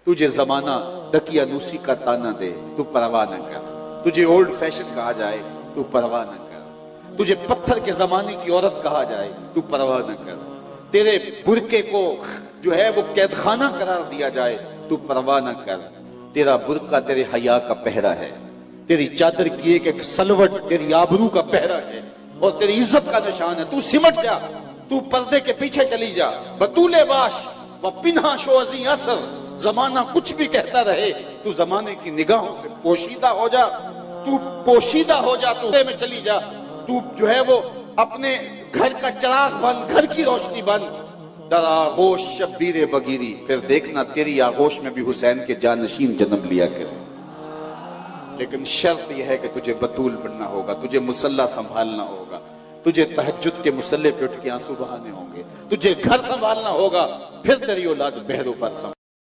तुझे जमाना दकियानूसी का ताना दे, तू परवाह न कर। तुझे ओल्ड फैशन कहा जाए, तू परवाह न कर। तुझे पत्थर के जमाने की औरत कहा जाए, तू परवाह न कर। तेरे बुरके को जो है वो कैदखाना करार दिया जाए, तू परवाह न कर। तेरा बुरका तेरे हया का पहरा है, तेरी चादर की एक सलवट तेरी आबरू का पहरा है और तेरी इज्जत का निशान है। तू सिमट जा, तू पर्दे के पीछे चली जा। बतूले बाश व पिन्हा शोअज़ी असर, जमाना कुछ भी कहता रहे, तू जमाने की निगाहों से पोशीदा हो जा। तू पोशीदा हो जा, तू में चली जा। तू जो है वो अपने घर का चिराग बन, घर की रोशनी बन। दर आगोश शब्बीर बगीरी, फिर देखना तेरी आगोश में भी हुसैन के जानशीन जन्म लिया करे। लेकिन शर्त यह है कि तुझे बतूल बनना होगा, तुझे मुसल्ला संभालना होगा, तुझे तहज्जुद के मुसल्ले पे उठ के आंसू बहाने होंगे, तुझे घर संभालना होगा, फिर तेरी औलाद बहरों पर